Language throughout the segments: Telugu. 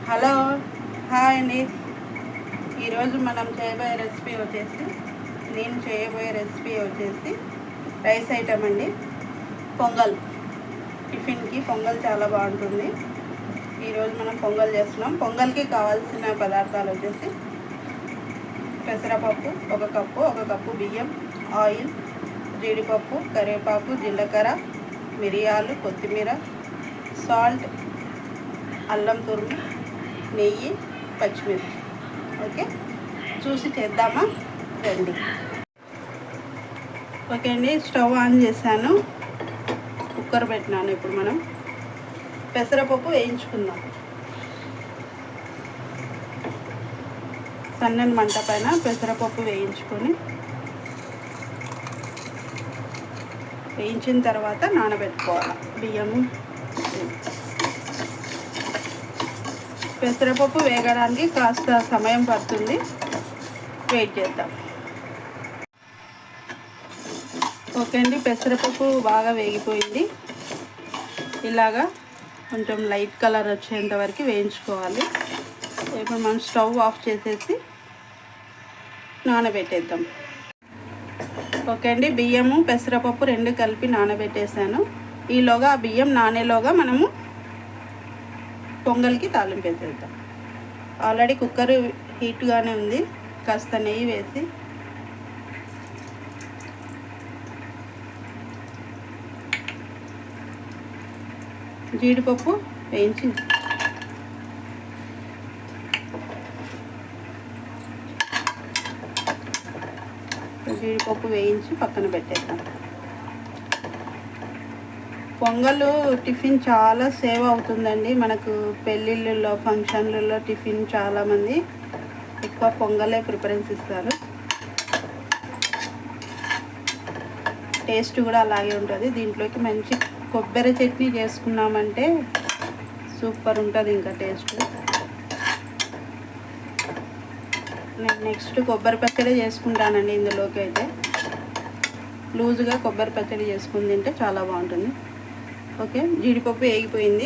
హలో, హాయ్ అండి. ఈరోజు నేను చేయబోయే రెసిపీ వచ్చేసి రైస్ ఐటమ్ అండి. పొంగల్. టిఫిన్కి పొంగల్ చాలా బాగుంటుంది. ఈరోజు మనం పొంగల్ చేస్తున్నాం. పొంగల్కి కావాల్సిన పదార్థాలు వచ్చేసి పెసరపప్పు 1 కప్పు, 1 కప్పు బియ్యం, ఆయిల్, జీడిపప్పు, కరివేపాకు, జీలకర్ర, మిరియాలు, కొత్తిమీర, సాల్ట్, అల్లం తురుము, నెయ్యి, పచ్చిమిర్చి. ఓకే, చూసి చేద్దామా రండి. ఓకే అండి, స్టవ్ ఆన్ చేశాను, కుక్కర్ పెట్టినాను. ఇప్పుడు మనం పెసరపప్పు వేయించుకుందాం. సన్నని మంట పైన పెసరపప్పు వేయించిన తర్వాత నానబెట్టుకోవాలి బియ్యము. పెసరపప్పు వేగడానికి కాస్త సమయం పడుతుంది, వెయిట్ చేద్దాం. ఓకే అండి, పెసరపప్పు బాగా వేగిపోయింది. ఇలాగా కొంచెం లైట్ కలర్ వచ్చేంత వరకు వేయించుకోవాలి. ఇప్పుడు మనం స్టవ్ ఆఫ్ చేసేసి నానబెట్టేద్దాం. ఓకే అండి, బియ్యము పెసరపప్పు 2 కలిపి నానబెట్టేసాను. ఈలోగా ఆ బియ్యం నానేలోగా మనము పొంగల్కి తాలింపు వేసేద్దాం. ఆల్రెడీ కుక్కర్ హీట్గానే ఉంది. కాస్త నెయ్యి వేసి జీడిపప్పు వేయించి పక్కన పెట్టేద్దాం. పొంగల్ టిఫిన్ చాలా సేవ్ అవుతుందండి. మనకు పెళ్ళిళ్ళల్లో, ఫంక్షన్లలో టిఫిన్ చాలామంది ఎక్కువ పొంగలే ప్రిఫరెన్స్ ఇస్తారు. టేస్ట్ కూడా అలాగే ఉంటుంది. దీంట్లోకి మంచి కొబ్బరి చట్నీ చేసుకున్నామంటే సూపర్ ఉంటుంది ఇంకా టేస్ట్. నేను నెక్స్ట్ కొబ్బరి పచ్చడి చేసుకుంటానండి. ఇందులోకి అయితే లూజుగా కొబ్బరి పచ్చడి చేసుకుని తింటే చాలా బాగుంటుంది. ఓకే, జీడిపప్పు వేగిపోయింది,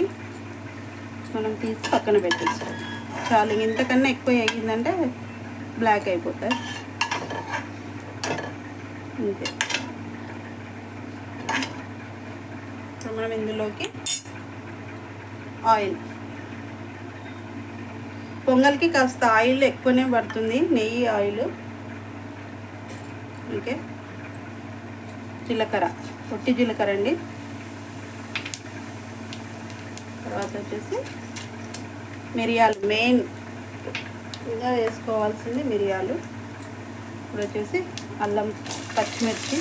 మనం తీసి పక్కన పెట్టేస్తాం. చాలు, ఇంతకన్నా ఎక్కువ వేగిందంటే బ్లాక్ అయిపోతాయి. అంతే. ఇప్పుడు మనం ఇందులోకి ఆయిల్, పొంగల్కి కాస్త ఆయిల్ ఎక్కువనే పడుతుంది, నెయ్యి, ఆయిల్. ఓకే, జీలకర్ర, పొట్టి జీలకర్ర అండి. తర్వాత వచ్చేసి మిరియాలు, మెయిన్గా వేసుకోవాల్సింది మిరియాలు. ఇప్పుడు వచ్చేసి అల్లం, పచ్చిమిర్చి,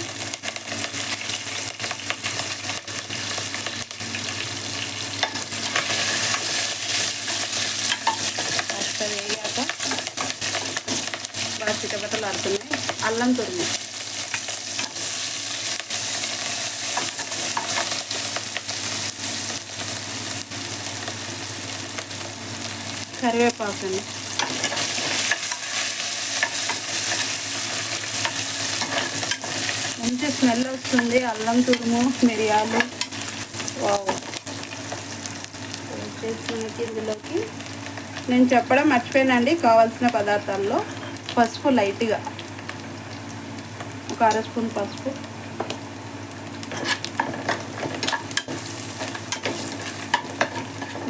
కాస్త వేయాక బాగా చిటపటలు ఆడుతున్నాయి. అల్లం తురుము, కరివేపాకు అండి. మంచి స్మెల్ వస్తుంది. అల్లం తురుము, మిరియాలు. వావ్. వచ్చేసి ఇందులోకి నేను చెప్పడం మర్చిపోయానండి, కావాల్సిన పదార్థాల్లో పసుపు లైట్గా 1 అర స్పూన్ పసుపు,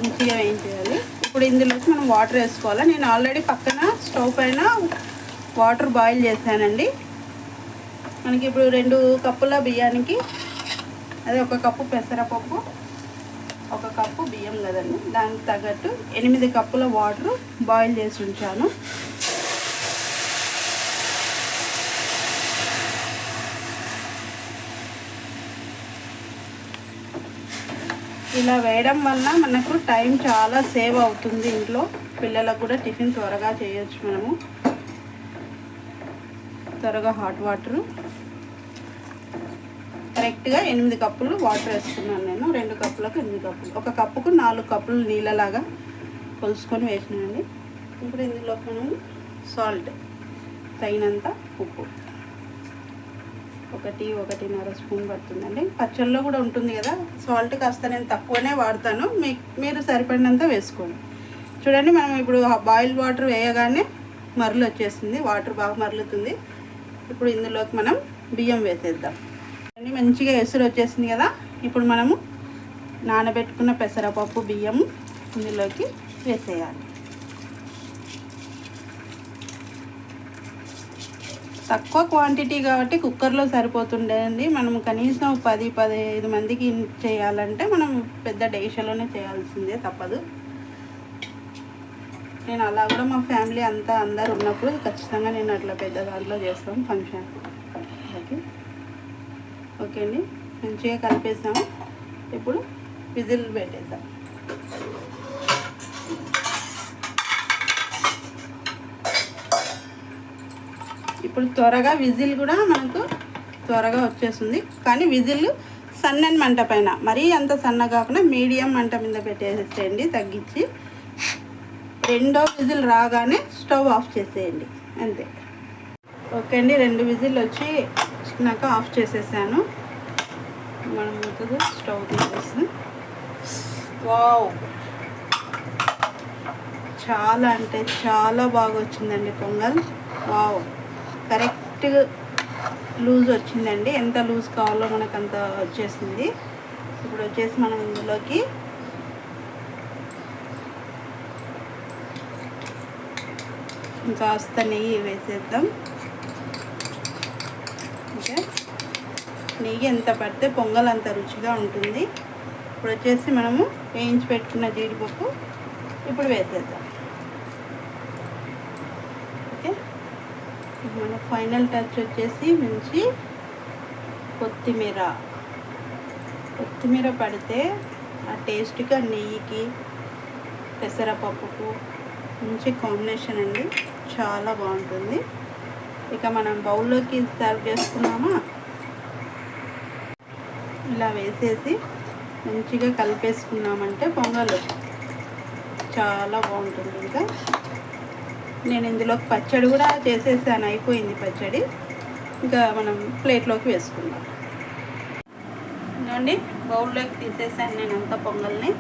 మంచిగా వేయించేయాలి. ఇప్పుడు ఇందులోకి మనం వాటర్ వేసుకోవాలి. నేను ఆల్రెడీ పక్కన స్టవ్ పైన వాటర్ బాయిల్ చేశానండి. మనకి ఇప్పుడు 2 కప్పుల బియ్యానికి, అదే 1 కప్పు పెసరపప్పు, 1 కప్పు బియ్యం కదండి, దానికి తగ్గట్టు 8 కప్పుల వాటర్ బాయిల్ చేసి ఉంచాను. ఇలా వేయడం వల్ల మనకు టైం చాలా సేవ్ అవుతుంది. ఇంట్లో పిల్లలకు కూడా టిఫిన్ త్వరగా చేయొచ్చు. మనము త్వరగా హాట్ వాటరు కరెక్ట్గా 8 కప్పులు వాటర్ వేసుకున్నాను నేను. 2 కప్పులకు 8 కప్పులు, 1 కప్పుకు 4 కప్పులు నీళ్ళలాగా కొలుసుకొని వేసినానండి. ఇప్పుడు ఇందులో మనం సాల్ట్, తగినంత ఉప్పు, 1-1.5 స్పూన్ పడుతుందండి. పచ్చళ్ళలో కూడా ఉంటుంది కదా సాల్ట్, కాస్త నేను తక్కువనే వాడతాను, మీరు సరిపడినంత వేసుకోండి. చూడండి, మనం ఇప్పుడు బాయిల్ వాటర్ వేయగానే మరలు వచ్చేస్తుంది, వాటర్ బాగా మరలుతుంది. ఇప్పుడు ఇందులోకి మనం బియ్యం వేసేద్దాం. అన్నీ మంచిగా ఎసురు వచ్చేసింది కదా. ఇప్పుడు మనము నానబెట్టుకున్న పెసరపప్పు బియ్యం ఇందులోకి వేసేయాలి. తక్కువ క్వాంటిటీ కాబట్టి కుక్కర్లో సరిపోతుండేయండి. మనం కనీసం 10-15 మందికి చేయాలంటే మనం పెద్ద డేషలోనే చేయాల్సిందే, తప్పదు. నేను అలా కూడా మా ఫ్యామిలీ అంతా అందరు ఉన్నప్పుడు ఖచ్చితంగా నేను అట్లా పెద్ద దాంట్లో చేస్తాం ఫంక్షన్. ఓకే అండి, మంచిగా కలిపేసాము. ఇప్పుడు విజిల్ పెట్టేద్దాం. ఇప్పుడు త్వరగా విజిల్ కూడా మనకు త్వరగా వచ్చేస్తుంది. కానీ విజిల్ సన్నని మంట పైన, మరీ అంత సన్న కాకుండా మీడియం మంట మీద పెట్టేసేయండి తగ్గించి. రెండో విజిల్ రాగానే స్టవ్ ఆఫ్ చేసేయండి, అంతే. ఓకే అండి, 2 విజిల్ వచ్చినాక ఆఫ్ చేసేసాను. మనం ముందు స్టవ్ తీసేసి, వావ్, చాలా అంటే చాలా బాగా వచ్చిందండి పొంగల్. వావ్, కరెక్ట్ లూజ్ వచ్చిందండి. ఎంత లూజ్ కావాలో మనకు అంత వచ్చేసింది. ఇప్పుడు వచ్చేసి మనం ఇందులోకి కాస్త నెయ్యి వేసేద్దాం. ఓకే, నెయ్యి ఎంత పడితే పొంగల్ అంత రుచిగా ఉంటుంది. ఇప్పుడు వచ్చేసి మనము వేయించి పెట్టుకున్న జీడిపప్పు ఇప్పుడు వేసేద్దాం. ఓకే, మన ఫైనల్ టచ్ వచ్చేసి మంచి కొత్తిమీర పడితే ఆ టేస్ట్గా నెయ్యికి పెసరపప్పుకు మంచి కాంబినేషన్ అండి, చాలా బాగుంటుంది. ఇక మనం బౌల్లోకి సర్వ్ చేసుకున్నామా, ఇలా వేసేసి మంచిగా కలిపేసుకున్నామంటే పొంగల్ చాలా బాగుంటుంది. ఇంకా నేను ఇందులో పచ్చడి కూడా చేసేసాను, అయిపోయింది పచ్చడి. ఇంకా మనం ప్లేట్లోకి వేసుకుందాం. ఇదండి, బౌల్లోకి తీసేసాను నేను అంతా పొంగల్ని.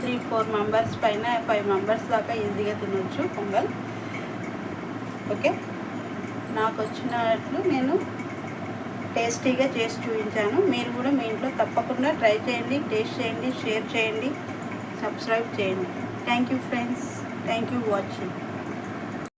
3-4 మెంబర్స్ పైన 5 మెంబర్స్ దాకా ఈజీగా తినొచ్చు పొంగల్. ఓకే, నాకు వచ్చినట్లు నేను టేస్టీగా చేసి చూపించాను. మీరు కూడా మీ ఇంట్లో తప్పకుండా ట్రై చేయండి, టేస్ట్ చేయండి, షేర్ చేయండి, సబ్స్క్రైబ్ చేయండి. Thank you friends, thank you watching.